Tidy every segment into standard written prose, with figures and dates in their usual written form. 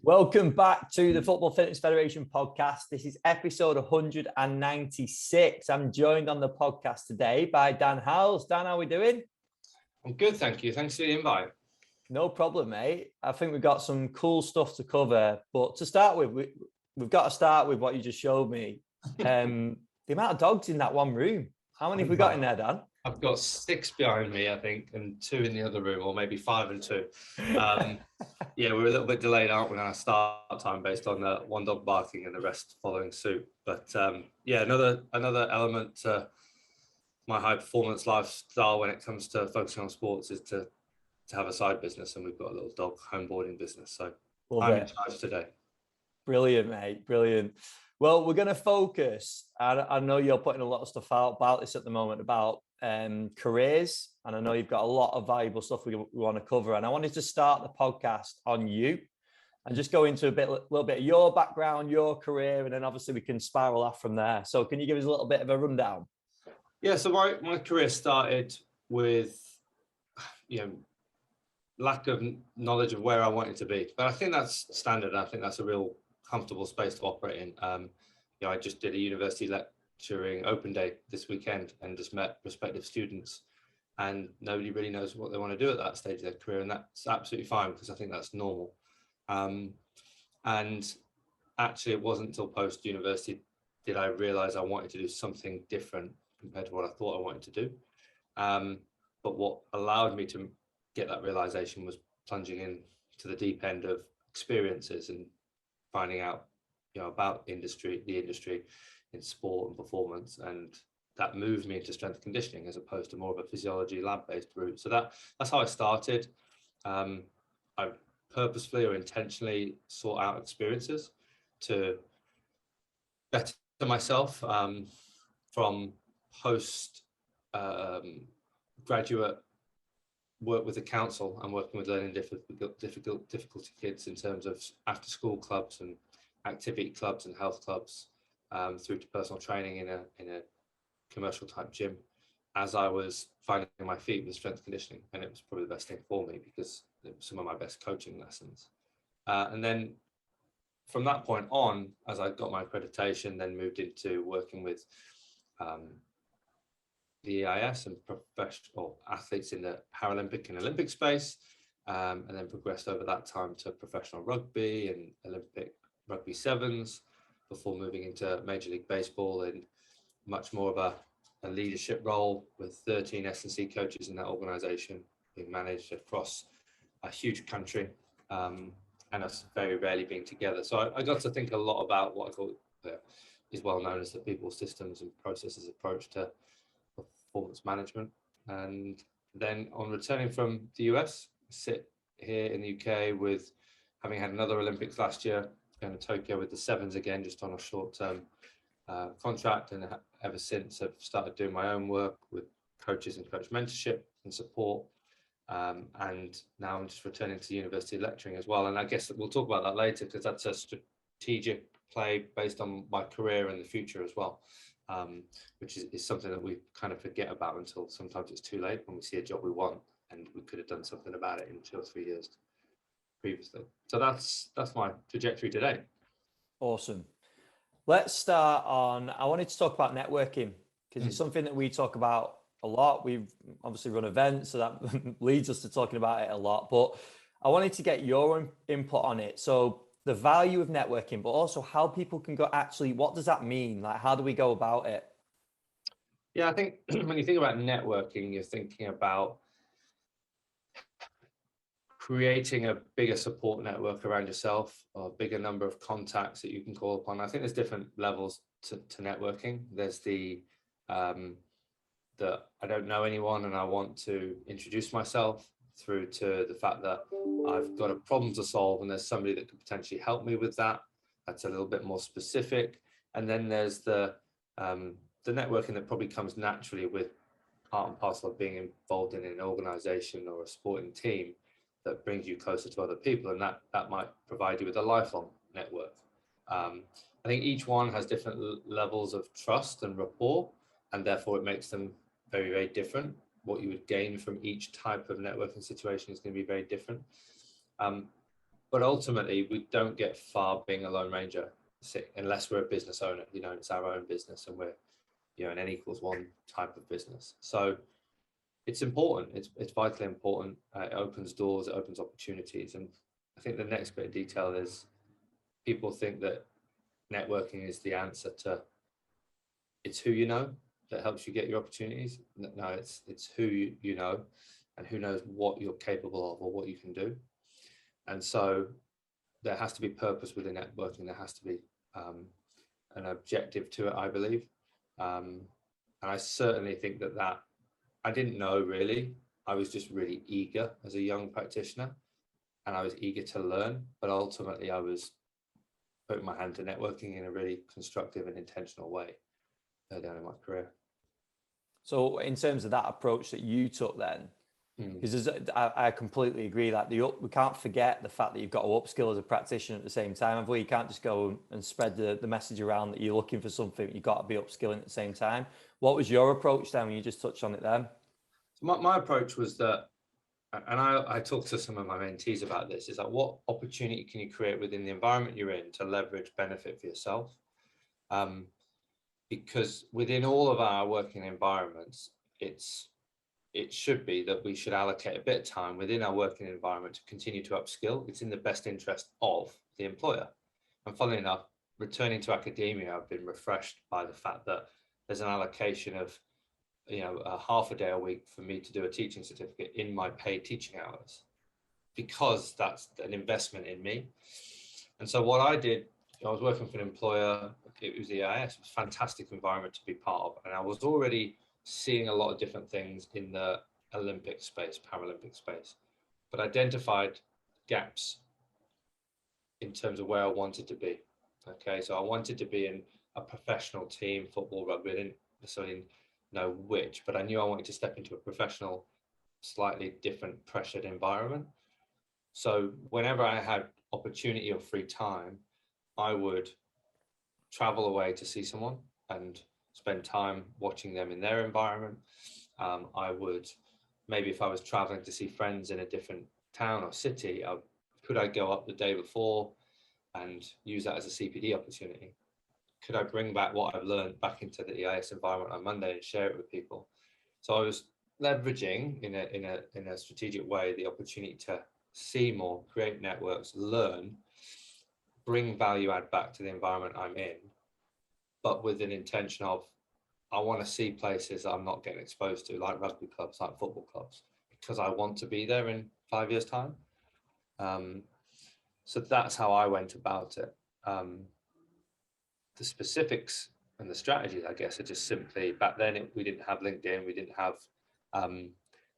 Welcome back to the Football Fitness Federation podcast. This is episode 196. I'm joined on the podcast today by Dan Howells. Dan, how are we doing? I'm good, thank you. Thanks for the invite. No problem, mate. I think we've got some cool stuff to cover. But to start with, we've got to start with what you just showed me. The amount of dogs in that one room. How many have we got in there, Dan? I've got 6 behind me, I think, and 2 in the other room, or maybe 5 and 2. Yeah, we're a little bit delayed, aren't we, on our start time based on the one dog barking and the rest following suit. But yeah, another element to my high performance lifestyle when it comes to focusing on sports is to have a side business, and we've got a little dog home boarding business. So I'm in charge today. Brilliant, mate. Brilliant. Well, we're going to focus. I know you're putting a lot of stuff out about this at the moment about careers, and I know you've got a lot of valuable stuff we want to cover. And I wanted to start the podcast on you and just go into a little bit of your background, your career, and then obviously we can spiral off from there. So can you give us a little bit of a rundown? Yeah, so my career started with, lack of knowledge of where I wanted to be. But I think that's standard. I think that's a real comfortable space to operate in. I just did a university lecturing open day this weekend and just met prospective students, and nobody really knows what they want to do at that stage of their career, and that's absolutely fine because I think that's normal. And actually it wasn't until post-university did I realize I wanted to do something different compared to what I thought I wanted to do. But what allowed me to get that realization was plunging into the deep end of experiences and finding out about the industry in sport and performance, and that moved me into strength conditioning as opposed to more of a physiology lab-based route. So that's how I started. I purposefully or intentionally sought out experiences to better myself, from post graduate work with the council and working with learning difficulty kids in terms of after school clubs and activity clubs and health clubs, through to personal training in a commercial type gym, as I was finding my feet with strength conditioning. And it was probably the best thing for me because it was some of my best coaching lessons. And then from that point on, as I got my accreditation, then moved into working with the EIS and professional athletes in the Paralympic and Olympic space, and then progressed over that time to professional rugby and Olympic rugby sevens before moving into Major League Baseball in much more of a leadership role with 13 S&C coaches in that organization being managed across a huge country, and us very rarely being together. So I got to think a lot about what I call is well known as the people, systems and processes approach to performance management. And then on returning from the US, sit here in the UK with having had another Olympics last year, going to Tokyo with the sevens again, just on a short-term contract, and ever since I've started doing my own work with coaches and coach mentorship and support, and now I'm just returning to university lecturing as well. And I guess we'll talk about that later because that's a strategic play based on my career and the future as well, which is something that we kind of forget about until sometimes it's too late when we see a job we want and we could have done something about it in 2 or 3 years previously. So that's my trajectory today. Awesome. Let's start on, I wanted to talk about networking because it's something that we talk about a lot. We've obviously run events, so that leads us to talking about it a lot, but I wanted to get your input on it. So the value of networking, but also how people can go, actually, what does that mean? Like, how do we go about it? Yeah, I think when you think about networking, you're thinking about creating a bigger support network around yourself, or a bigger number of contacts that you can call upon. I think there's different levels to networking. There's the I don't know anyone and I want to introduce myself, through to the fact that I've got a problem to solve and there's somebody that could potentially help me with that. That's a little bit more specific. And then there's the networking that probably comes naturally with part and parcel of being involved in an organization or a sporting team that brings you closer to other people, and that might provide you with a lifelong network. I think each one has different levels of trust and rapport, and therefore it makes them very, very different. What you would gain from each type of networking situation is going to be very different. But But ultimately, we don't get far being a lone ranger unless we're a business owner. It's our own business, and we're an N=1 type of business. So it's important. It's vitally important. It opens doors. It opens opportunities. And I think the next bit of detail is people think that networking is the answer to. It's who you know that helps you get your opportunities. No, it's who you know, and who knows what you're capable of or what you can do. And so there has to be purpose within networking. There has to be an objective to it, I believe. And I certainly think that I didn't know really. I was just really eager as a young practitioner, and I was eager to learn. But ultimately, I was putting my hand to networking in a really constructive and intentional way early on in my career. So in terms of that approach that you took then, because I completely agree that we can't forget the fact that you've got to upskill as a practitioner at the same time. You can't just go and spread the message around that you're looking for something. You've got to be upskilling at the same time. What was your approach then when you just touched on it then? My approach was that, and I talked to some of my mentees about this, is like, what opportunity can you create within the environment you're in to leverage benefit for yourself? Because within all of our working environments, it should be that we should allocate a bit of time within our working environment to continue to upskill. It's in the best interest of the employer. And funnily enough, returning to academia, I've been refreshed by the fact that there's an allocation of a half a day a week for me to do a teaching certificate in my paid teaching hours, because that's an investment in me. And so what I did, I was working for an employer. It was EIS. It was a fantastic environment to be part of, and I was already seeing a lot of different things in the Olympic space, Paralympic space, but identified gaps in terms of where I wanted to be. Okay, so I wanted to be in a professional team, football, rugby. I didn't necessarily know which, but I knew I wanted to step into a professional, slightly different, pressured environment. So whenever I had opportunity or free time, I would travel away to see someone and spend time watching them in their environment. I would, maybe if I was traveling to see friends in a different town or city, could I go up the day before and use that as a CPD opportunity? Could I bring back what I've learned back into the EIS environment on Monday and share it with people? So I was leveraging in a strategic way the opportunity to see more, create networks, learn, bring value add back to the environment I'm in, but with an intention of, I want to see places that I'm not getting exposed to, like rugby clubs, like football clubs, because I want to be there in 5 years' time. So that's how I went about it. The specifics and the strategies, I guess, are just simply, back then we didn't have LinkedIn, we didn't have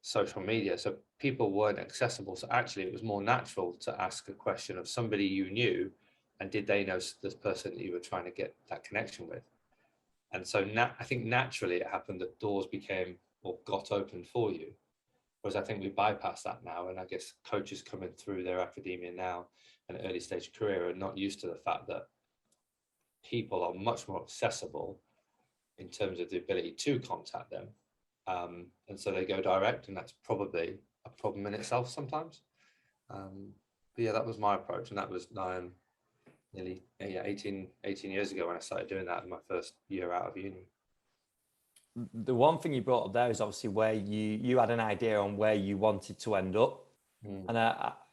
social media, so people weren't accessible. So actually it was more natural to ask a question of somebody you knew, and did they know this person that you were trying to get that connection with? And so I think naturally it happened that doors became or got opened for you. Whereas I think we bypass that now, and I guess coaches coming through their academia now and early stage career are not used to the fact that people are much more accessible in terms of the ability to contact them. And so they go direct, and that's probably a problem in itself sometimes. But yeah, that was my approach, and that was nearly 18 years ago when I started doing that in my first year out of uni. The one thing you brought up there is obviously where you had an idea on where you wanted to end up. And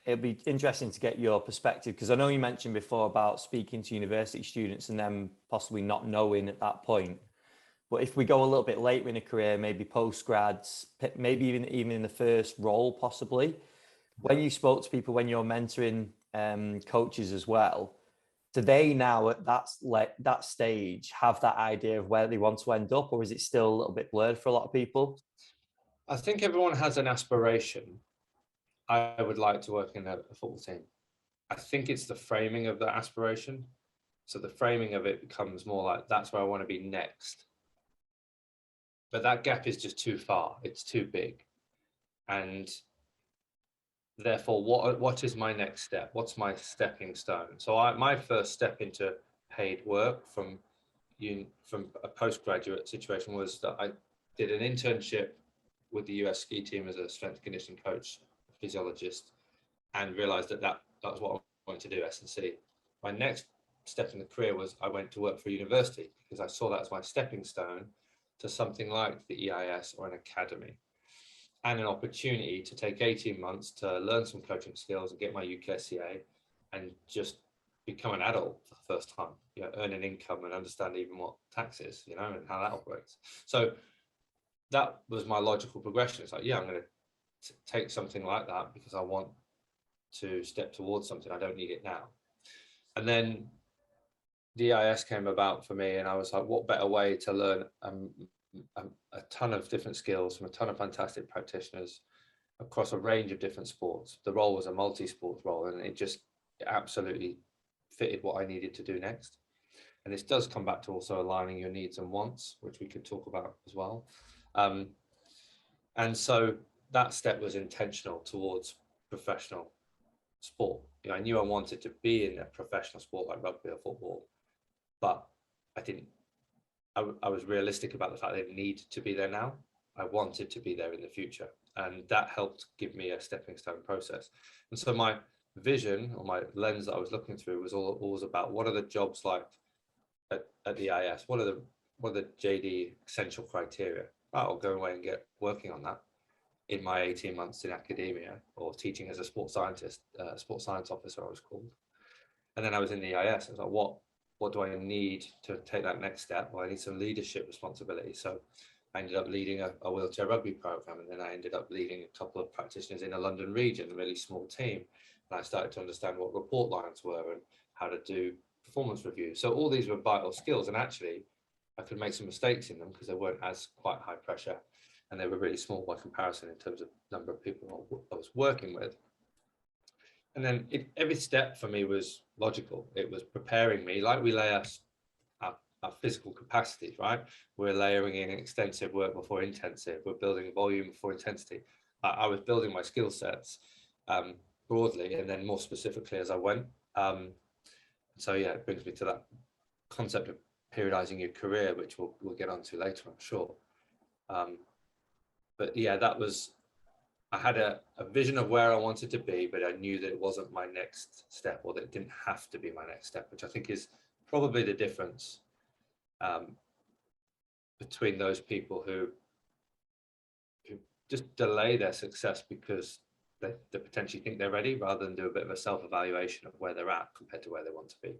it'd be interesting to get your perspective, because I know you mentioned before about speaking to university students and them possibly not knowing at that point. But if we go a little bit later in a career, maybe post-grads, maybe even in the first role possibly, when you spoke to people, when you're mentoring coaches as well, do they now at that stage have that idea of where they want to end up, or is it still a little bit blurred for a lot of people? I think everyone has an aspiration. I would like to work in a football team. I think it's the framing of that aspiration. So the framing of it becomes more like, that's where I want to be next. But that gap is just too far. It's too big. And therefore, what is my next step? What's my stepping stone? So my first step into paid work from a postgraduate situation was that I did an internship with the US ski team as a strength and conditioning coach, physiologist, and realized that was what I wanted to do S&C. My next step in the career was I went to work for a university because I saw that as my stepping stone to something like the EIS or an academy, and an opportunity to take 18 months to learn some coaching skills and get my UKCA and just become an adult for the first time, earn an income and understand even what tax is, and how that operates. So that was my logical progression. It's like, I'm going to take something like that because I want to step towards something. I don't need it now. And then the EIS came about for me, and I was like, what better way to learn a ton of different skills from a ton of fantastic practitioners across a range of different sports. The role was a multi-sport role, and it absolutely fitted what I needed to do next. And this does come back to also aligning your needs and wants, which we could talk about as well. And so that step was intentional towards professional sport. I knew I wanted to be in a professional sport like rugby or football, but I was realistic about the fact they need to be there now. I wanted to be there in the future, and that helped give me a stepping stone process. And so my vision, or my lens that I was looking through, was always about what are the jobs like at the IS? What are the JD essential criteria? I'll go away and get working on that in my 18 months in academia, or teaching as a sports scientist, sports science officer I was called. And then I was in the EIS. I was like, what do I need to take that next step? Well, I need some leadership responsibility. So I ended up leading a wheelchair rugby program, and then I ended up leading a couple of practitioners in a London region, a really small team. And I started to understand what report lines were and how to do performance reviews. So all these were vital skills, and actually I could make some mistakes in them because they weren't as quite high pressure, and they were really small by comparison in terms of number of people I was working with. And then every step for me was logical. It was preparing me, like we lay our physical capacities, right? We're layering in extensive work before intensive. We're building volume before intensity. I was building my skill sets broadly, and then more specifically as I went. So yeah, it brings me to that concept of periodizing your career, which we'll get onto later, I'm sure. But yeah, I had a vision of where I wanted to be, but I knew that it wasn't my next step, or that it didn't have to be my next step, which I think is probably the difference between those people who just delay their success because they potentially think they're ready, rather than do a bit of a self-evaluation of where they're at compared to where they want to be.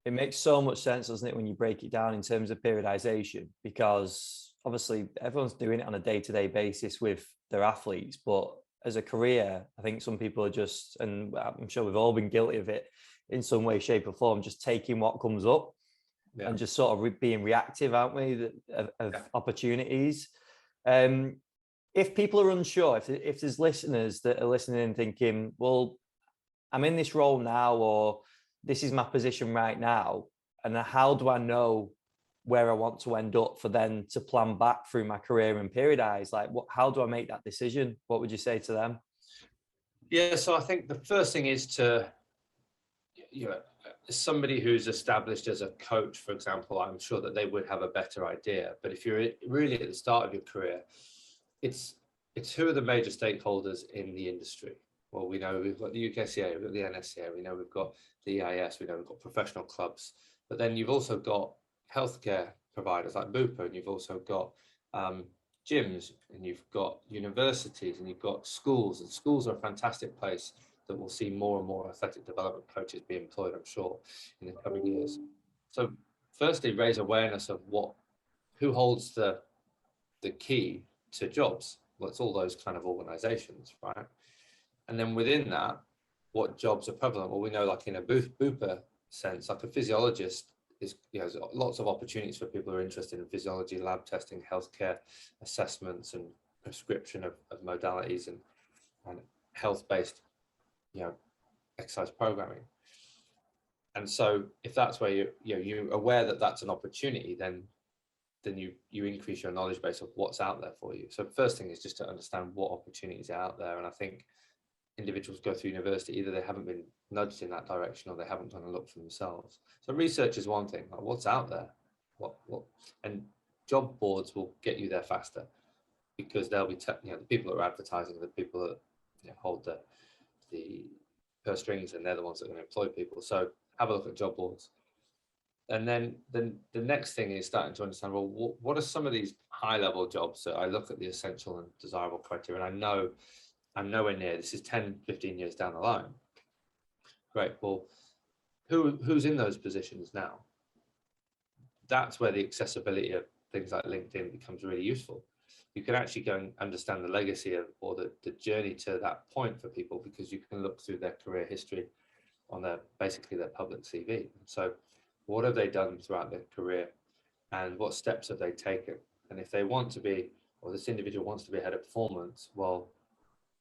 It makes so much sense, doesn't it, when you break it down in terms of periodization, because obviously everyone's doing it on a day-to-day basis with their athletes, but as a career, I think some people are just, and I'm sure we've all been guilty of it in some way, shape or form, just taking what comes up and just sort of being reactive, aren't we, of opportunities. If people are unsure, if there's listeners that are listening and thinking, well, I'm in this role now, or this is my position right now, and how do I know where I want to end up for then to plan back through my career and periodize? Like, how do I make that decision? What would you say to them? Yeah, so I think the first thing is to, somebody who's established as a coach, for example, I'm sure that they would have a better idea. But if you're really at the start of your career, it's who are the major stakeholders in the industry? Well, we know we've got the UKCA, we've got the NSCA, we know we've got the EIS, we know we've got professional clubs, but then you've also got healthcare providers like Bupa, and you've also got gyms, and you've got universities, and you've got schools, and schools are a fantastic place that will see more and more athletic development coaches be employed, I'm sure, in the coming years. So firstly, raise awareness of who holds the key to jobs. Well, it's all those kind of organizations, right? And then within that, what jobs are prevalent? Well, we know, like in a Bupa sense, like a physiologist is, there's lots of opportunities for people who are interested in physiology, lab testing, healthcare assessments, and prescription of modalities and health-based, exercise programming. And so if that's where you're aware that that's an opportunity, then you increase your knowledge base of what's out there for you. So the first thing is just to understand what opportunities are out there. And I think individuals go through university, either they haven't been nudged in that direction, or they haven't done a look for themselves. So research is one thing, like what's out there, and job boards will get you there faster, because they'll be the people that are advertising, the people that hold the the purse strings, and they're the ones that are going to employ people. So have a look at job boards. And then the next thing is starting to understand, well, what are some of these high level jobs that I look at the essential and desirable criteria, and I know I'm nowhere near, this is 10, 15 years down the line. Great, well, who's in those positions now? That's where the accessibility of things like LinkedIn becomes really useful. You can actually go and understand the legacy of, or the journey to that point for people, because you can look through their career history on basically their public CV. So what have they done throughout their career, and what steps have they taken? And if they want to be, or this individual wants to be head of performance, well,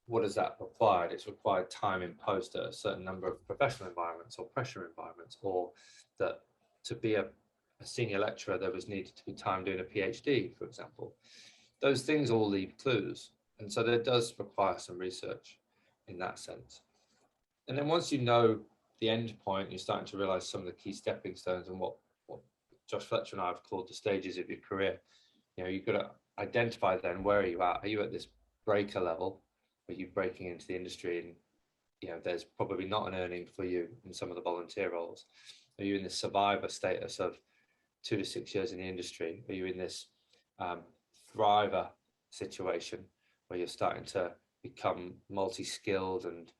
what is that required? It's required time imposed at a certain number of professional environments or pressure environments, or that to be a senior lecturer, there was needed to be time doing a PhD, for example. Those things all leave clues. And so there does require some research in that sense. And then once you know the end point, you're starting to realize some of the key stepping stones and what Josh Fletcher and I have called the stages of your career. You know, you've got to identify then, where are you at? Are you at this breaker level, where you're breaking into the industry and, you know, there's probably not an earning for you in some of the volunteer roles? Are you in this survivor status of 2 to 6 years in the industry? Are you in this thriver situation where you're starting to become multi-skilled and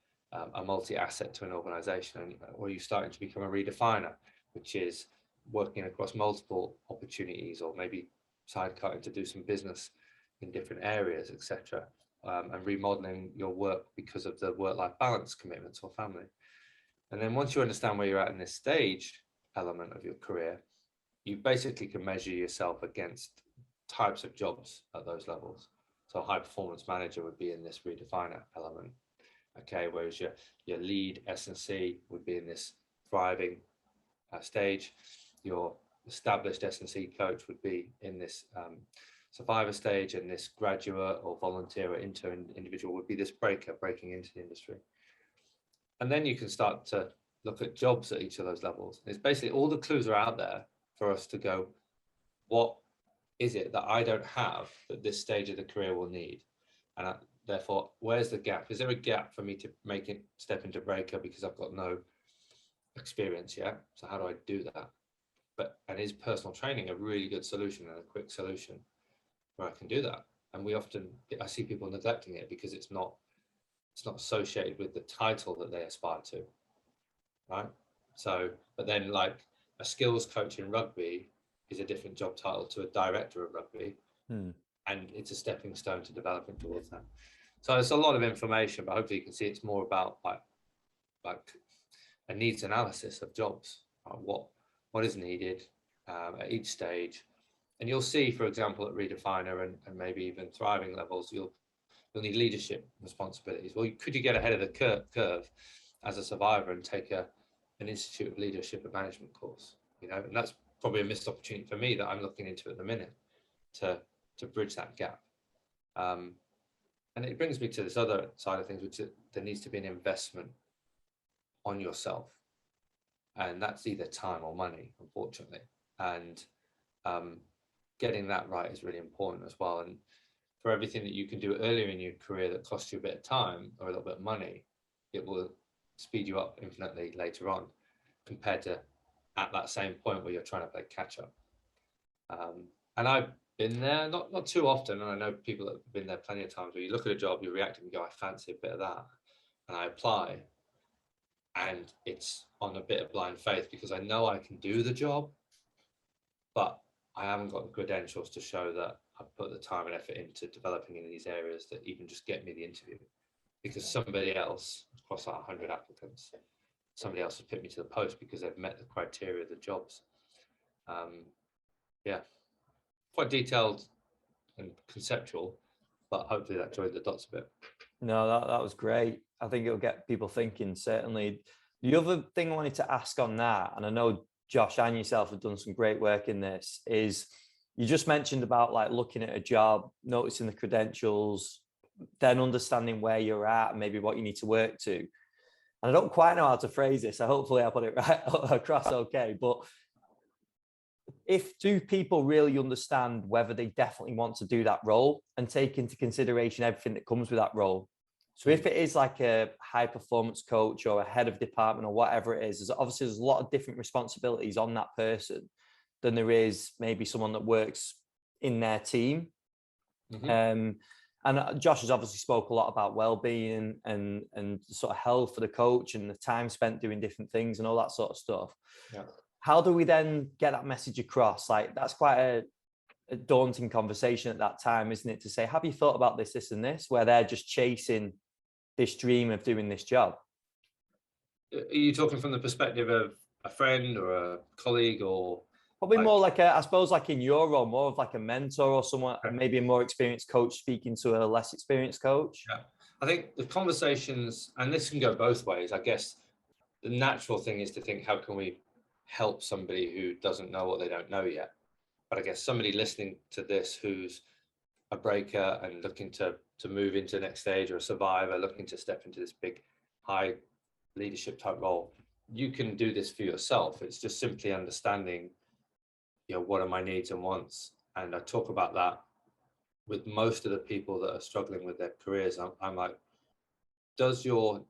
a multi-asset to an organization? Or are you starting to become a redefiner, which is working across multiple opportunities, or maybe sidecutting to do some business in different areas, etc., and remodeling your work because of the work-life balance commitments or family? And then once you understand where you're at in this stage element of your career, you basically can measure yourself against types of jobs at those levels. So a high performance manager would be in this redefiner element. Okay, whereas your lead S&C would be in this thriving stage. Your established S&C coach would be in this survivor stage, and this graduate or volunteer or intern individual would be this breaking into the industry. And then you can start to look at jobs at each of those levels. It's basically all the clues are out there for us to go, what is it that I don't have that this stage of the career will need? And therefore, where's the gap? Is there a gap for me to make it step into breaker because I've got no experience yet? So how do I do that? And is personal training a really good solution and a quick solution where I can do that? And I see people neglecting it because it's not associated with the title that they aspire to, right? So, but then like a skills coach in rugby is a different job title to a director of rugby, and it's a stepping stone to developing towards that. So it's a lot of information, but hopefully you can see it's more about like a needs analysis of jobs, what is needed at each stage. And you'll see, for example, at redefiner and maybe even thriving levels, you'll need leadership responsibilities. Well, could you get ahead of the curve as a survivor and take an Institute of Leadership and Management course? You know, and that's probably a missed opportunity for me that I'm looking into at the minute to bridge that gap. And it brings me to this other side of things, which is there needs to be an investment on yourself, and that's either time or money, unfortunately. And getting that right is really important as well. And for everything that you can do earlier in your career that costs you a bit of time or a little bit of money, it will speed you up infinitely later on, compared to at that same point where you're trying to play catch up. And I've been there, not too often, and I know people that have been there plenty of times, where you look at a job, you react and you go, I fancy a bit of that, and I apply, and it's on a bit of blind faith because I know I can do the job, but I haven't got the credentials to show that I've put the time and effort into developing in these areas that even just get me the interview, because somebody else across 100 applicants, somebody else has picked me to the post because they've met the criteria of the jobs. Yeah, quite detailed and conceptual, but hopefully that joined the dots a bit. No, that was great. I think it'll get people thinking, certainly. The other thing I wanted to ask on that, and I know Josh and yourself have done some great work in this, is you just mentioned about like looking at a job, noticing the credentials, then understanding where you're at and maybe what you need to work to. And I don't quite know how to phrase this, so hopefully I put it right across okay. But do people really understand whether they definitely want to do that role and take into consideration everything that comes with that role? So if it is like a high performance coach or a head of department or whatever it is, there's a lot of different responsibilities on that person than there is maybe someone that works in their team. And Josh has obviously spoke a lot about well-being and sort of health for the coach and the time spent doing different things and all that sort of stuff. Yeah. How do we then get that message across? Like, that's quite a daunting conversation at that time, isn't it? To say, have you thought about this, this, and this, where they're just chasing this dream of doing this job. Are you talking from the perspective of a friend or a colleague, or probably more like I suppose like in your role, more of like a mentor or someone, maybe a more experienced coach speaking to a less experienced coach? Yeah, I think the conversations, and this can go both ways. I guess the natural thing is to think, how can we help somebody who doesn't know what they don't know yet? But I guess somebody listening to this who's a breaker and looking to move into the next stage, or a survivor looking to step into this big, high leadership type role, you can do this for yourself. It's just simply understanding, what are my needs and wants? And I talk about that with most of the people that are struggling with their careers. I'm like, does your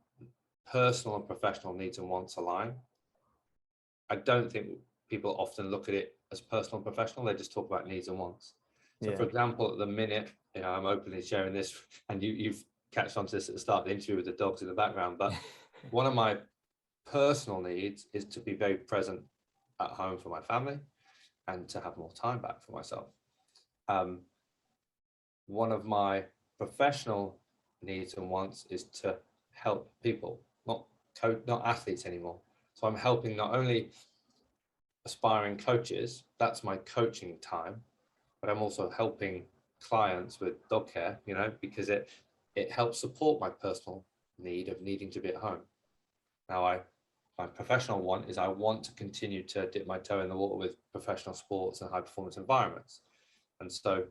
personal and professional needs and wants align? I don't think people often look at it as personal and professional. They just talk about needs and wants. So for example, at the minute, I'm openly sharing this, and you've catched on to this at the start of the interview with the dogs in the background, but one of my personal needs is to be very present at home for my family and to have more time back for myself. One of my professional needs and wants is to help people, not athletes anymore. So I'm helping not only aspiring coaches, that's my coaching time, but I'm also helping clients with dog care, because it helps support my personal need of needing to be at home. Now, my professional one is I want to continue to dip my toe in the water with professional sports and high performance environments. And so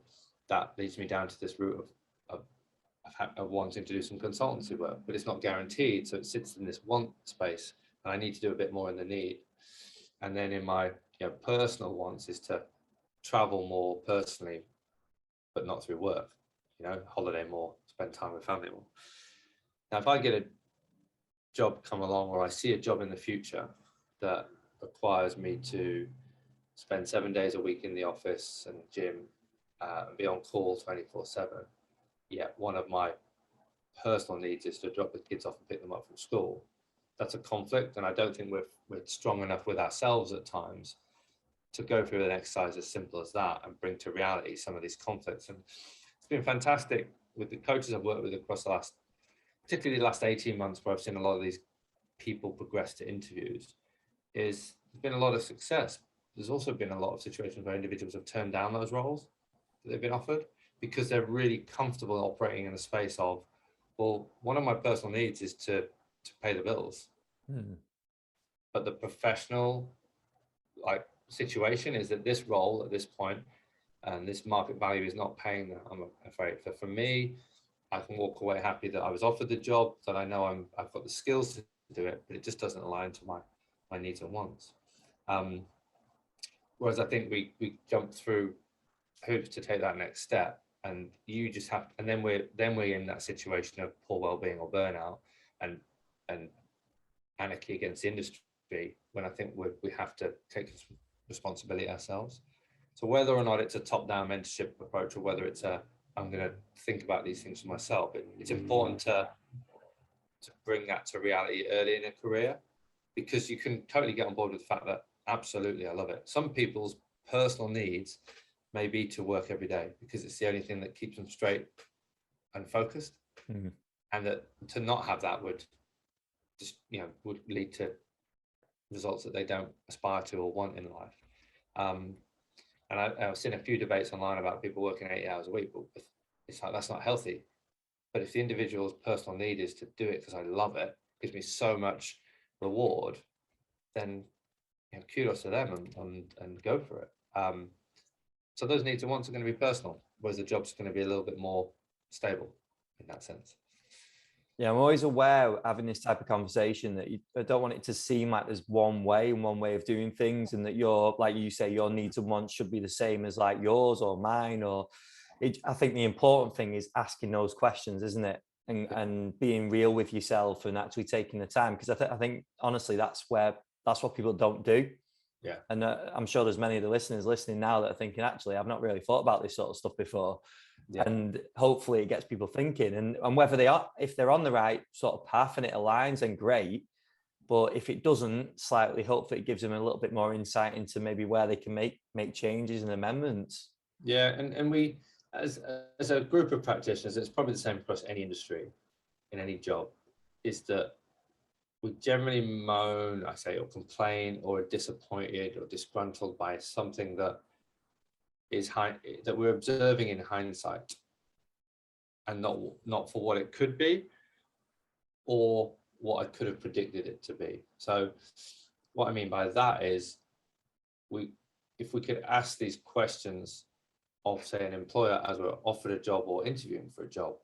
that leads me down to this route of wanting to do some consultancy work, but it's not guaranteed. So it sits in this want space, and I need to do a bit more in the need. And then in my personal wants is to travel more personally, but not through work, holiday more, spend time with family more. Now, if I get a job come along, or I see a job in the future that requires me to spend 7 days a week in the office and gym and be on call 24/7, one of my personal needs is to drop the kids off and pick them up from school. That's a conflict, and I don't think we're strong enough with ourselves at times to go through an exercise as simple as that and bring to reality some of these conflicts. And it's been fantastic with the coaches I've worked with across particularly the last 18 months, where I've seen a lot of these people progress to interviews. There's been a lot of success. There's also been a lot of situations where individuals have turned down those roles that they've been offered because they're really comfortable operating in a space of, well, one of my personal needs is to pay the bills. But the professional situation is that this role at this point and this market value is not paying that, I'm afraid. For me, I can walk away happy that I was offered the job, that I know I've got the skills to do it, but it just doesn't align to my needs and wants. Whereas I think we jump through hoops to take that next step, and you just have, and then we're in that situation of poor well-being or burnout and anarchy against the industry, when I think we have to take responsibility ourselves. So whether or not it's a top-down mentorship approach, or whether it's I'm going to think about these things for myself, it's important to bring that to reality early in a career, because you can totally get on board with the fact that absolutely, I love it. Some people's personal needs may be to work every day because it's the only thing that keeps them straight and focused. And that to not have that would just, would lead to results that they don't aspire to or want in life. And I've seen a few debates online about people working 8 hours a week, but it's like, that's not healthy. But if the individual's personal need is to do it because I love it, gives me so much reward, then kudos to them and go for it. So those needs and wants are going to be personal, whereas the job's going to be a little bit more stable in that sense. Yeah, I'm always aware having this type of conversation that I don't want it to seem like there's one way and one way of doing things, and that like you say, your needs and wants should be the same as like yours or mine. I think the important thing is asking those questions, isn't it? and being real with yourself and actually taking the time. Because I think honestly, that's what people don't do. Yeah. And I'm sure there's many of the listeners listening now that are thinking, actually, I've not really thought about this sort of stuff before. Yeah. And hopefully it gets people thinking, and whether if they're on the right sort of path and it aligns, then great. But if it doesn't, slightly, hopefully it gives them a little bit more insight into maybe where they can make changes and amendments. Yeah, and we, as a group of practitioners, it's probably the same across any industry, in any job, is that we generally moan, I say, or complain, or are disappointed or disgruntled by something that that we're observing in hindsight, and not for what it could be, or what I could have predicted it to be. So what I mean by that is, if we could ask these questions of, say, an employer as we're offered a job or interviewing for a job,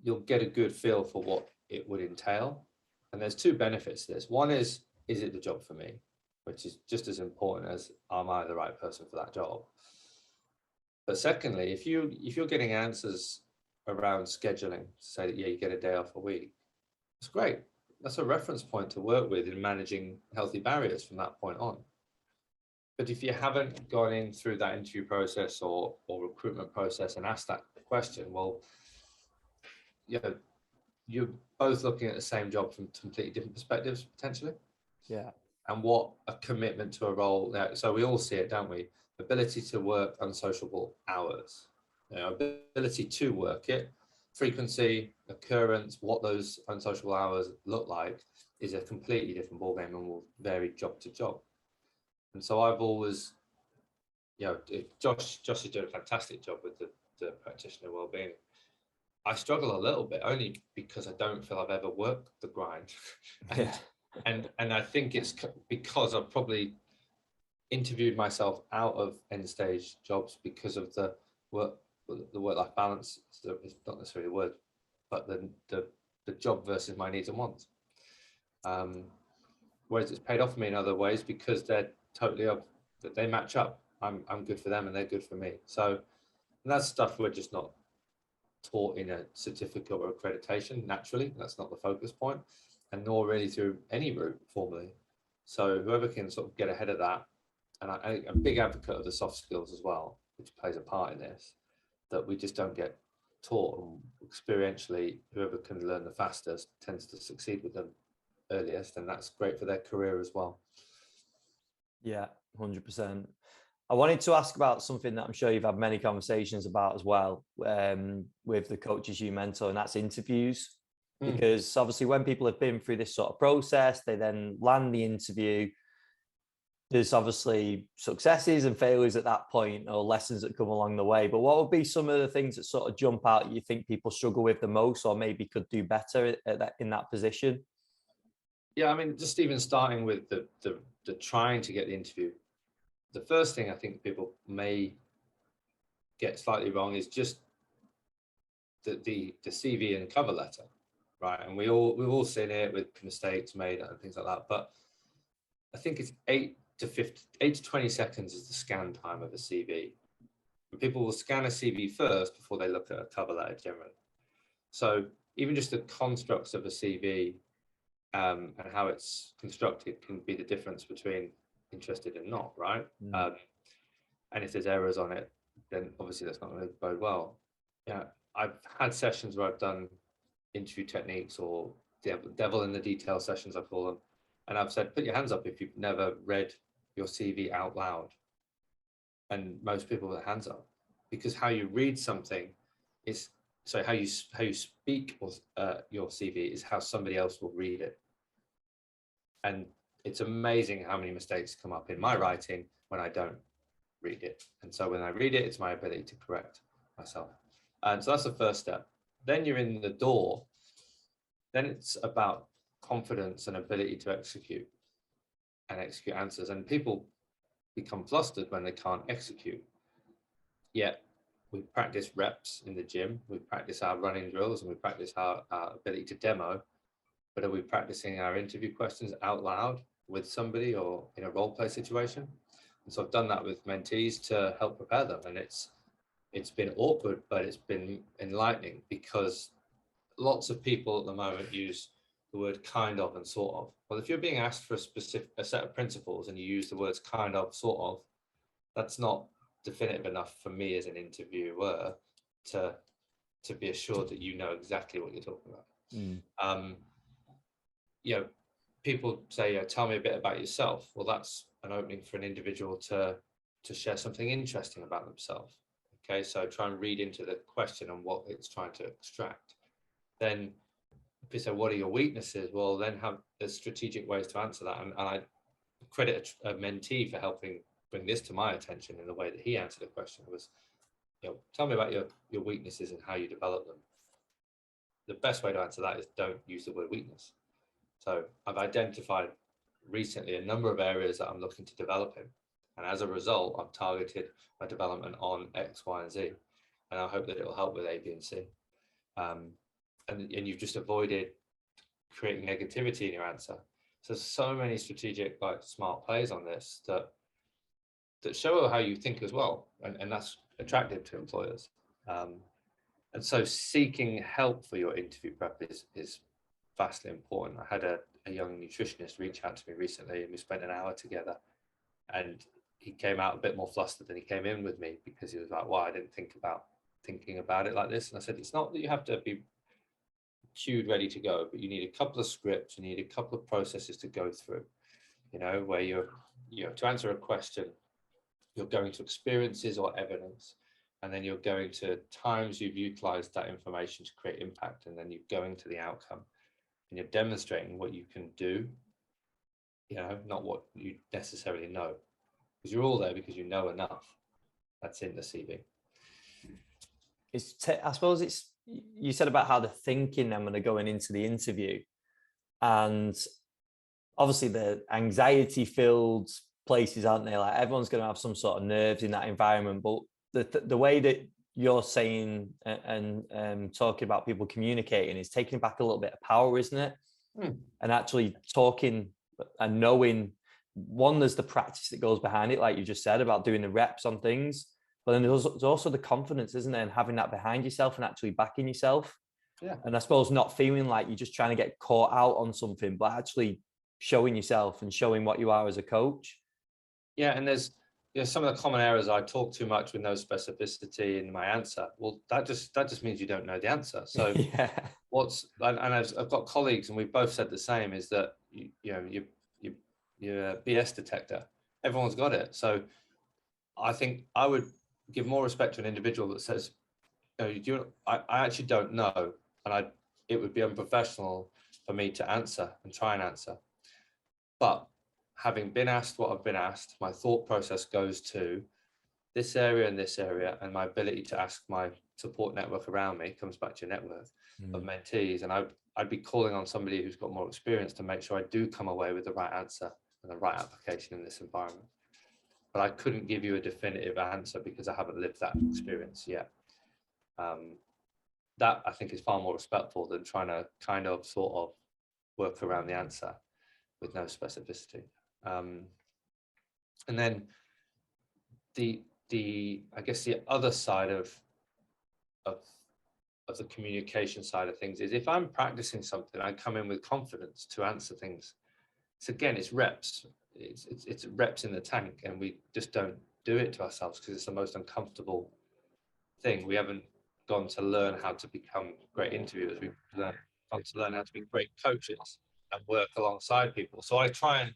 you'll get a good feel for what it would entail. And there's two benefits to this. One is it the job for me? Which is just as important as, am I the right person for that job? But secondly, if you're getting answers around scheduling, say that, yeah, you get a day off a week, it's great. That's a reference point to work with in managing healthy barriers from that point on. But if you haven't gone in through that interview process or recruitment process and asked that question, well, you know, you're both looking at the same job from completely different perspectives, potentially. Yeah. And what a commitment to a role. So we all see it, don't we? Ability to work unsociable hours, ability to work it, frequency, occurrence, what those unsociable hours look like is a completely different ballgame and will vary job to job. And so I've always, Josh is doing a fantastic job with the practitioner wellbeing. I struggle a little bit only because I don't feel I've ever worked the grind. and I think it's because I've probably interviewed myself out of end stage jobs because of the work-life balance. It's not necessarily the word, but the job versus my needs and wants. Whereas it's paid off for me in other ways because they're totally that they match up. I'm good for them and they're good for me. So that's stuff we're just not taught in a certificate or accreditation naturally. That's not the focus point, and nor really through any route formally. So whoever can sort of get ahead of that, and I'm a big advocate of the soft skills as well, which plays a part in this, that we just don't get taught, and experientially whoever can learn the fastest tends to succeed with them earliest, and that's great for their career as well. Yeah, 100%. I wanted to ask about something that I'm sure you've had many conversations about as well, with the coaches you mentor, and that's interviews. Because obviously when people have been through this sort of process, they then land the interview. There's obviously successes and failures at that point, or lessons that come along the way. But what would be some of the things that sort of jump out you think people struggle with the most, or maybe could do better in that position? Yeah, I mean, just even starting with the trying to get the interview, the first thing I think people may get slightly wrong is just the CV and cover letter, right? And we've all seen it with mistakes made and things like that. But I think it's 8 to 20 seconds is the scan time of a CV. And people will scan a CV first before they look at a cover letter generally. So even just the constructs of a CV and how it's constructed can be the difference between interested and not, right? And if there's errors on it, then obviously that's not going to bode well. Yeah, I've had sessions where I've done interview techniques or devil in the detail sessions, I call them. And I've said, put your hands up if you've never read your CV out loud. And most people put their hands up, because how you read something is, so how you speak your CV is how somebody else will read it. And it's amazing how many mistakes come up in my writing when I don't read it. And so when I read it, it's my ability to correct myself. And so that's the first step. Then you're in the door. Then it's about confidence and ability to execute answers. And people become flustered when they can't execute. Yet we practice reps in the gym, we practice our running drills, and we practice our ability to demo. But are we practicing our interview questions out loud with somebody or in a role play situation? And so I've done that with mentees to help prepare them. And it's been awkward, but it's been enlightening, because lots of people at the moment use the word kind of and sort of. Well, if you're being asked for a set of principles and you use the words kind of, sort of, that's not definitive enough for me as an interviewer to be assured that you know exactly what you're talking about. You know, people say, tell me a bit about yourself. Well, that's an opening for an individual to share something interesting about themselves. Okay, so try and read into the question and what it's trying to extract. Then if you say, what are your weaknesses? Well, then there's strategic ways to answer that. And I credit a mentee for helping bring this to my attention in the way that he answered the question was, tell me about your weaknesses and how you develop them. The best way to answer that is don't use the word weakness. So I've identified recently a number of areas that I'm looking to develop in. And as a result, I've targeted my development on X, Y, and Z. And I hope that it will help with A, B, and C. And you've just avoided creating negativity in your answer. So many strategic, smart plays on this that show how you think as well. And that's attractive to employers. And so seeking help for your interview prep is vastly important. I had a young nutritionist reach out to me recently, and we spent an hour together, and he came out a bit more flustered than he came in with me, because he was like, well, I didn't think about thinking about it like this. And I said, it's not that you have to be queued ready to go, but you need a couple of scripts, you need a couple of processes to go through, where to answer a question, you're going to experiences or evidence, and then you're going to times you've utilized that information to create impact, and then you're going to the outcome, and you're demonstrating what you can do, not what you necessarily know, because you're all there because you know enough. That's in the CV. I suppose you said about how they're thinking them when they're going into the interview, and obviously the anxiety filled places, aren't they? Like, everyone's going to have some sort of nerves in that environment, but the way that you're saying and talking about people communicating is taking back a little bit of power, isn't it? And actually talking and knowing, one, there's the practice that goes behind it, like you just said, about doing the reps on things, but then there's also the confidence, isn't there, and having that behind yourself and actually backing yourself. Yeah. And I suppose not feeling like you're just trying to get caught out on something, but actually showing yourself and showing what you are as a coach. Yeah, and there's some of the common errors. I talk too much with no specificity in my answer. Well, that just means you don't know the answer. So yeah. I've got colleagues, and we've both said the same, is that you're a BS detector. Everyone's got it. So I think I would give more respect to an individual that says, I actually don't know, and it would be unprofessional for me to answer and try and answer. But having been asked what I've been asked, my thought process goes to this area and this area, and my ability to ask my support network around me comes back to your network of mentees. And I'd be calling on somebody who's got more experience to make sure I do come away with the right answer and the right application in this environment. But I couldn't give you a definitive answer because I haven't lived that experience yet. That I think is far more respectful than trying to kind of sort of work around the answer with no specificity. And then the I guess the other side of the communication side of things is, if I'm practicing something, I come in with confidence to answer things. So again, it's reps. It's reps in the tank, and we just don't do it to ourselves because it's the most uncomfortable thing. We haven't gone to learn how to become great interviewers. We've gone to learn how to be great coaches and work alongside people. So I try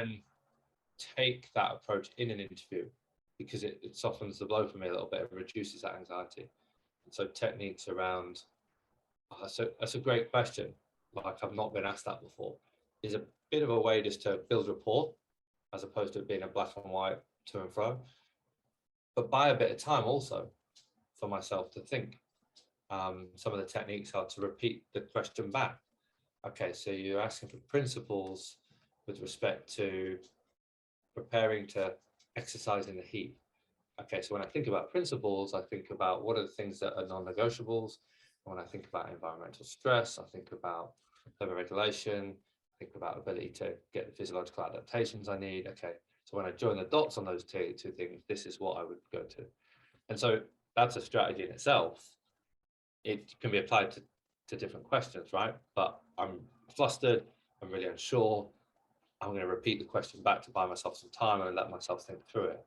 and take that approach in an interview, because it softens the blow for me a little bit. It reduces that anxiety. And so techniques around, that's a great question. Like, I've not been asked that before, is a bit of a way just to build rapport, as opposed to it being a black and white to and fro, but buy a bit of time also for myself to think. Some of the techniques are to repeat the question back. Okay, so you're asking for principles with respect to preparing to exercise in the heat. Okay, so when I think about principles, I think about what are the things that are non-negotiables. When I think about environmental stress, I think about thermoregulation, I think about ability to get the physiological adaptations I need. Okay, so when I join the dots on those two things, this is what I would go to. And so that's a strategy in itself. it can be applied to different questions, right? But I'm flustered, I'm really unsure, I'm going to repeat the question back to buy myself some time and let myself think through it.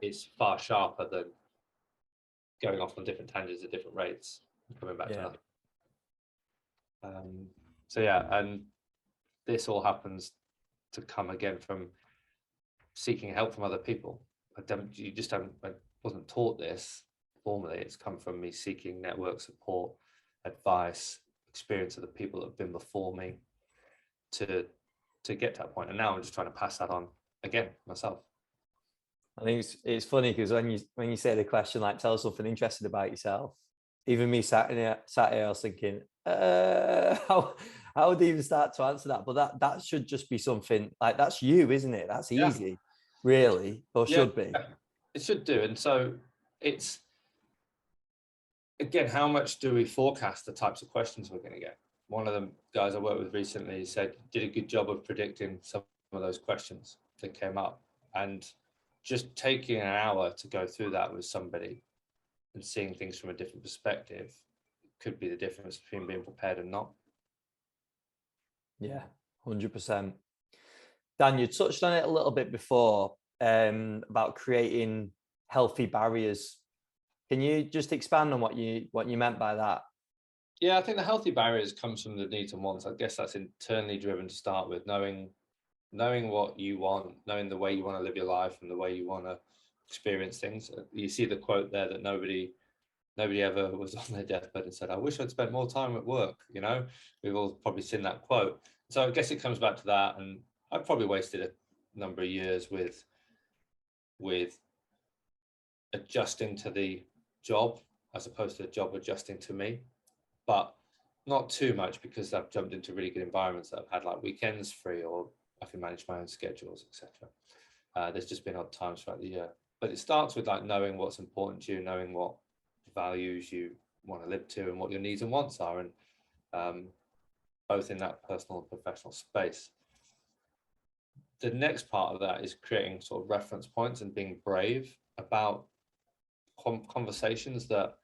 It's far sharper than going off on different tangents at different rates and coming back to nothing. So yeah, and this all happens to come again from seeking help from other people. I wasn't taught this formally. It's come from me seeking network support, advice, experience of the people that have been before me to get to that point. And now I'm just trying to pass that on again myself. I think it's funny because when you say the question like, tell us something interesting about yourself, even me sat here, I was thinking, how would they even start to answer that? But that should just be something like, that's you, isn't it? That's easy, really, or should be. It should do. And so it's, again, how much do we forecast the types of questions we're going to get? One of the guys I worked with recently said, did a good job of predicting some of those questions that came up. And just taking an hour to go through that with somebody and seeing things from a different perspective could be the difference between being prepared and not. Yeah, 100%. Dan, you touched on it a little bit before about creating healthy barriers. Can you just expand on what you meant by that? Yeah, I think the healthy barriers comes from the needs and wants. I guess that's internally driven to start with, knowing what you want, knowing the way you want to live your life and the way you want to experience things. You see the quote there that nobody ever was on their deathbed and said, I wish I'd spent more time at work. You know, we've all probably seen that quote. So I guess it comes back to that. And I probably wasted a number of years with adjusting to the job as opposed to the job adjusting to me, but not too much, because I've jumped into really good environments that I've had like weekends free, or I can manage my own schedules, etc. There's just been odd times throughout the year, but it starts with like knowing what's important to you, knowing what values you want to live to, and what your needs and wants are, and both in that personal and professional space. The next part of that is creating sort of reference points and being brave about conversations that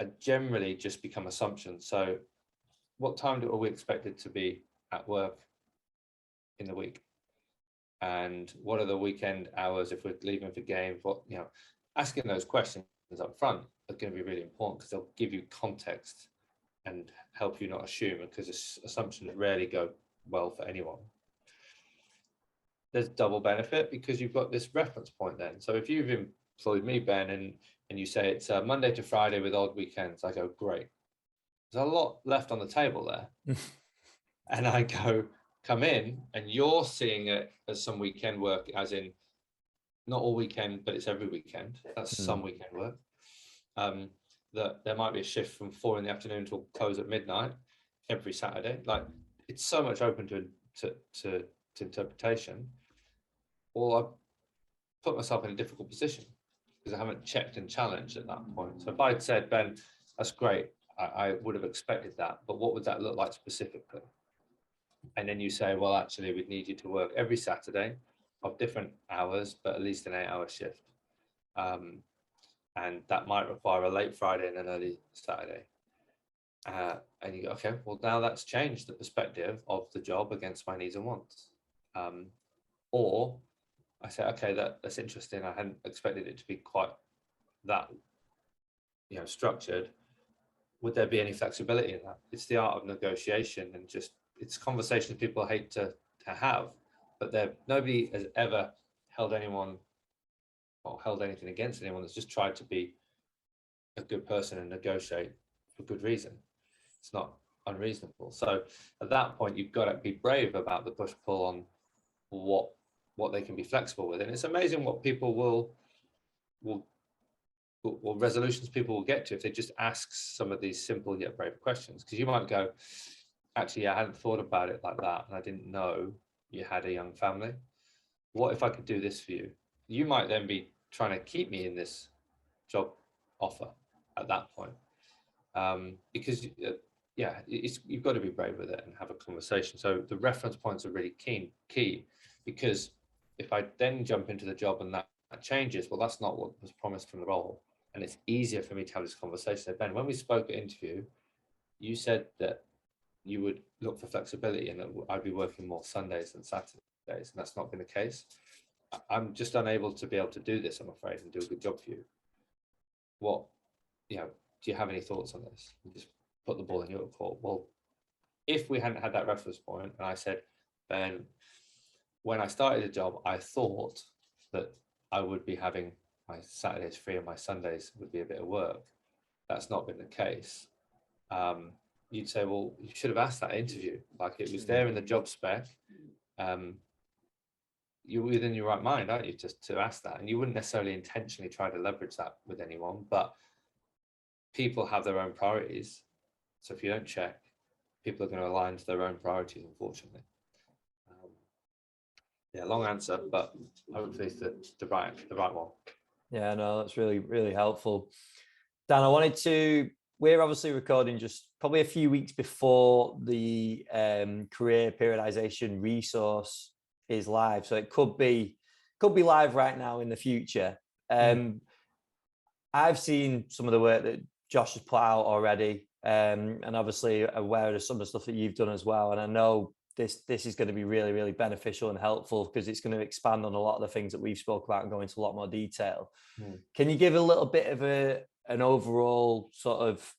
are generally just become assumptions. So what time are we expected to be at work in the week? And what are the weekend hours if we're leaving for games? What, you know, asking those questions up front are going to be really important, because they'll give you context and help you not assume, because assumptions rarely go well for anyone. There's double benefit because you've got this reference point then. So if you've employed me, Ben, and you say it's Monday to Friday with odd weekends, I go, great. There's a lot left on the table there. And I go, come in, and you're seeing it as some weekend work, as in not all weekend, but it's every weekend. That's some weekend work. That there might be a shift from 4 PM till close at midnight every Saturday. Like, it's so much open to interpretation. Or I put myself in a difficult position because I haven't checked and challenged at that point. So if I'd said, Ben, that's great, I would have expected that, but what would that look like specifically? And then you say, well, actually, we'd need you to work every Saturday of different hours, but at least an 8-hour shift. And that might require a late Friday and an early Saturday. And you go, okay, well, now that's changed the perspective of the job against my needs and wants. Or I say, okay, that's interesting. I hadn't expected it to be quite that, structured. Would there be any flexibility in that? It's the art of negotiation, and just, it's conversations people hate to have, but nobody has ever held anyone or held anything against anyone that's just tried to be a good person and negotiate for good reason. It's not unreasonable. So at that point, you've got to be brave about the push-pull on what they can be flexible with. And it's amazing what people will resolutions people will get to if they just ask some of these simple yet brave questions. Because you might go, actually, I hadn't thought about it like that, and I didn't know you had a young family. What if I could do this for you? You might then be trying to keep me in this job offer at that point, because you've got to be brave with it and have a conversation. So the reference points are really key, because if I then jump into the job and that changes, well, that's not what was promised from the role, and it's easier for me to have this conversation. So Ben, when we spoke at interview, you said that you would look for flexibility and that I'd be working more Sundays than Saturdays, and that's not been the case. I'm just unable to be able to do this, I'm afraid, and do a good job for you. What, do you have any thoughts on this? You just put the ball in your court. Well, if we hadn't had that reference point, and I said, Ben, when I started the job, I thought that I would be having my Saturdays free and my Sundays would be a bit of work. That's not been the case. You'd say, well, you should have asked that interview. Like, it was there in the job spec. You're within your right mind, aren't you, just to ask that? And you wouldn't necessarily intentionally try to leverage that with anyone, but people have their own priorities. So if you don't check, people are going to align to their own priorities, unfortunately. Yeah, long answer, but hopefully it's the right one. Yeah, no, that's really, really helpful. Dan, we're obviously recording just probably a few weeks before the career periodization resource is live. So it could be live right now in the future. I've seen some of the work that Josh has put out already, and obviously aware of some of the stuff that you've done as well. And I know this is going to be really, really beneficial and helpful because it's going to expand on a lot of the things that we've spoke about and go into a lot more detail. Can you give a little bit of an overall sort of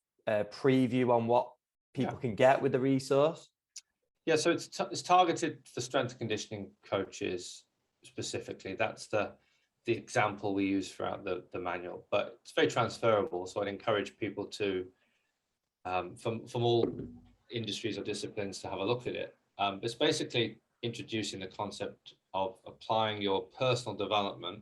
preview on what people can get with the resource? Yeah, so it's targeted for strength and conditioning coaches specifically. That's the example we use throughout the manual, but it's very transferable. So I'd encourage people to, from all industries or disciplines, to have a look at it. It's basically introducing the concept of applying your personal development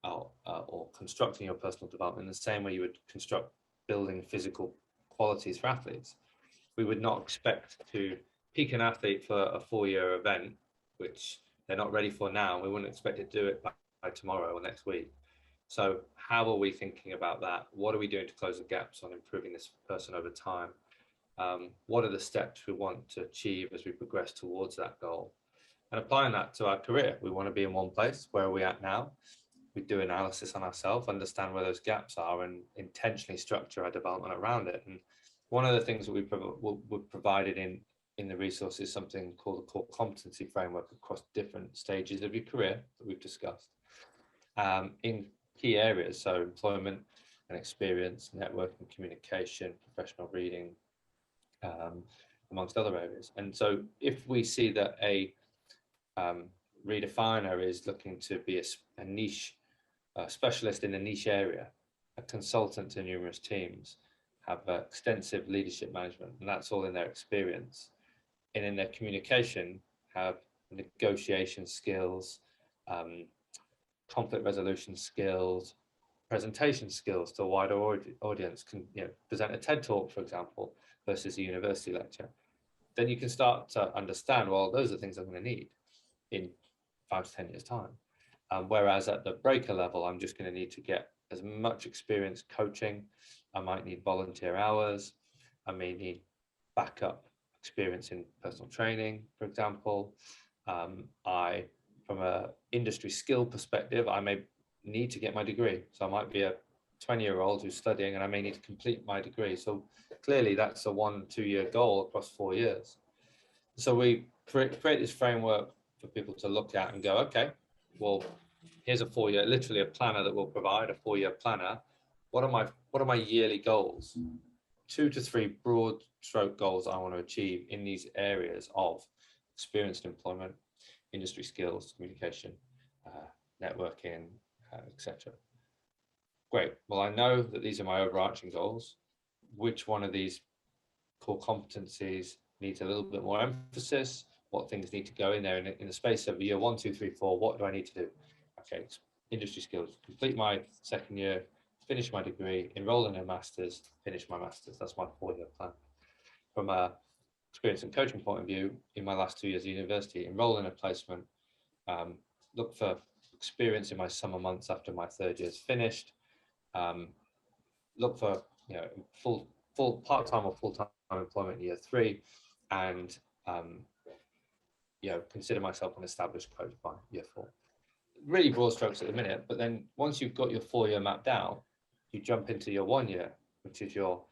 or constructing your personal development in the same way you would construct building physical qualities for athletes. We would not expect to peak an athlete for a 4-year event, which they're not ready for now. We wouldn't expect to do it by tomorrow or next week. So how are we thinking about that? What are we doing to close the gaps on improving this person over time? What are the steps we want to achieve as we progress towards that goal? And applying that to our career. We want to be in one place. Where are we at now? We do analysis on ourselves, understand where those gaps are, and intentionally structure our development around it. And one of the things that we've provided in the resource is something called the core competency framework across different stages of your career that we've discussed in key areas. So employment and experience, networking, communication, professional reading, amongst other areas. And so if we see that a redefiner is looking to be a niche specialist in a niche area, a consultant to numerous teams, have extensive leadership management, and that's all in their experience. And in their communication, have negotiation skills, conflict resolution skills, presentation skills to a wider audience, can present a TED talk, for example, versus a university lecture. Then you can start to understand, well, those are things I'm going to need in 5 to 10 years' time. Whereas at the breaker level, I'm just going to need to get as much experience coaching. I might need volunteer hours. I may need backup experience in personal training, for example. From an industry skill perspective, I may need to get my degree. So I might be a 20-year-old who's studying and I may need to complete my degree. So clearly that's a 1-2 year goal across 4 years. So we create this framework for people to look at and go, okay, well, here's a 4-year, literally a planner that will provide a 4-year planner. What are my yearly goals? 2 to 3 broad stroke goals I want to achieve in these areas of experience and employment, industry skills, communication, networking, etc. Great. Well, I know that these are my overarching goals. Which one of these core competencies needs a little bit more emphasis? What things need to go in there in the space of year 1, 2, 3, 4? What do I need to do? Okay, industry skills, complete my 2nd year, finish my degree, enroll in a master's, finish my master's. That's my 4-year plan. From a experience and coaching point of view, in my last 2 years of university, enroll in a placement, look for experience in my summer months after my 3rd year's finished, look for full part-time or full-time employment in year 3, and consider myself an established coach by year 4. Really broad strokes at the minute, but then once you've got your 4-year mapped out, you jump into your 1 year, which is your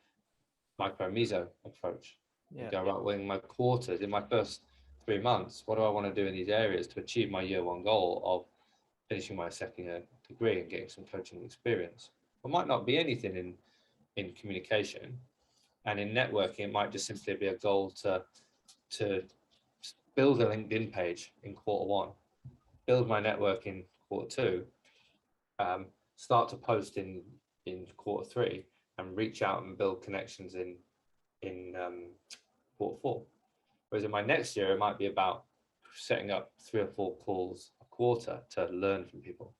micro meso approach. You go, right, well, in my quarters, in my first 3 months, what do I want to do in these areas to achieve my year 1 goal of finishing my second year degree and getting some coaching experience? It might not be anything in communication, and in networking, it might just simply be a goal to build a LinkedIn page in quarter 1, build my network in quarter 2, start to post in quarter 3, and reach out and build connections in quarter 4. Whereas in my next year, it might be about setting up 3 or 4 calls a quarter to learn from people.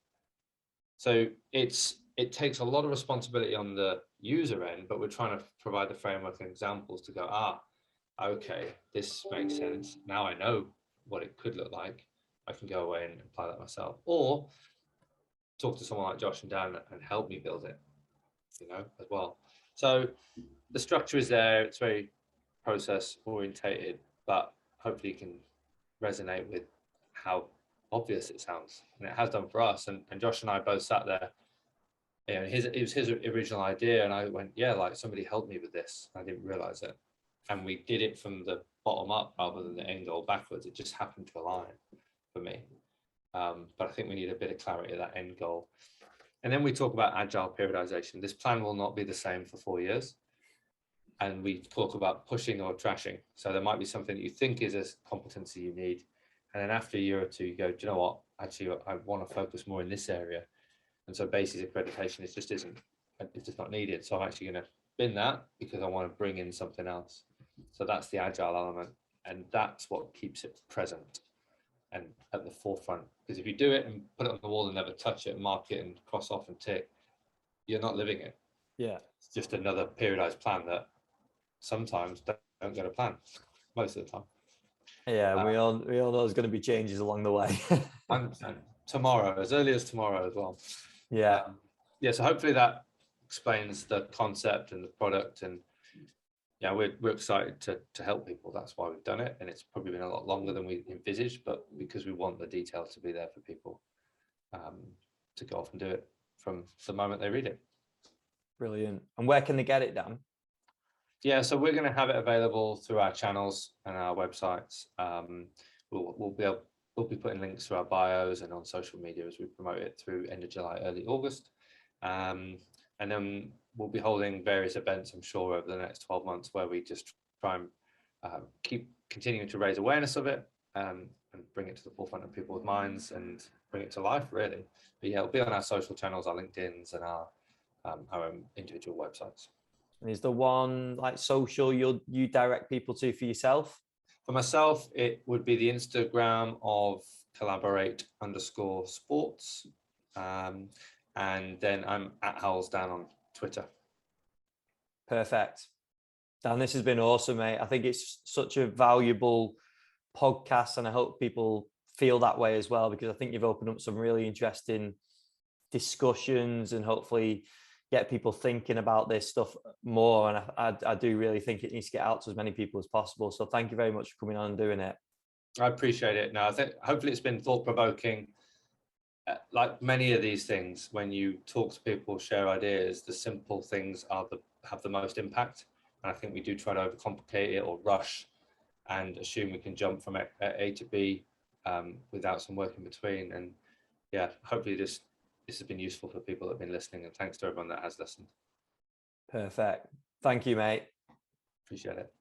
So it takes a lot of responsibility on the user end, but we're trying to provide the framework and examples to go, okay, this makes sense. Now I know what it could look like. I can go away and apply that myself, or talk to someone like Josh and Dan and help me build it, as well. So the structure is there. It's very process orientated, but hopefully you can resonate with how obvious it sounds, and it has done for us. And Josh and I both sat there. It was his original idea, and I went, yeah, like somebody helped me with this. I didn't realize it, and we did it from the bottom up rather than the end goal backwards. It just happened to align for me. But I think we need a bit of clarity of that end goal. And then we talk about agile periodization. This plan will not be the same for 4 years. And we talk about pushing or trashing. So there might be something that you think is a competency you need. And then after a year or two, you go, do you know what? Actually, I want to focus more in this area. And so basis accreditation it's just not needed. So I'm actually going to bin that because I want to bring in something else. So that's the agile element. And that's what keeps it present and at the forefront. Because if you do it and put it on the wall and never touch it and mark it and cross off and tick, you're not living it. Yeah. It's just another periodized plan that sometimes don't go to plan most of the time. Yeah, we all know there's going to be changes along the way. 100%. Tomorrow, as early as tomorrow as well. Yeah. So hopefully that explains the concept and the product, and yeah, we're excited to help people. That's why we've done it, and it's probably been a lot longer than we envisaged, but because we want the details to be there for people to go off and do it from the moment they read it. Brilliant. And where can they get it, Dan? Yeah, so we're going to have it available through our channels and our websites. We'll be putting links to our bios and on social media as we promote it through end of July, early August. And then we'll be holding various events, I'm sure, over the next 12 months where we just try and keep continuing to raise awareness of it and bring it to the forefront of people's minds and bring it to life, really. But yeah, it'll be on our social channels, our LinkedIn's and our own individual websites. And is the one like social you direct people to for yourself? For myself, it would be the Instagram of collaborate_sports. And then I'm at Howells Dan on Twitter. Perfect. Dan, this has been awesome, mate. I think it's such a valuable podcast, and I hope people feel that way as well, because I think you've opened up some really interesting discussions and hopefully get people thinking about this stuff more. And I do really think it needs to get out to as many people as possible. So thank you very much for coming on and doing it. I appreciate it. No, I think hopefully it's been thought-provoking. Like many of these things, when you talk to people, share ideas, the simple things have the most impact. And I think we do try to overcomplicate it or rush and assume we can jump from A to B without some work in between. And yeah, hopefully this has been useful for people that have been listening, and thanks to everyone that has listened. Perfect. Thank you, mate. Appreciate it.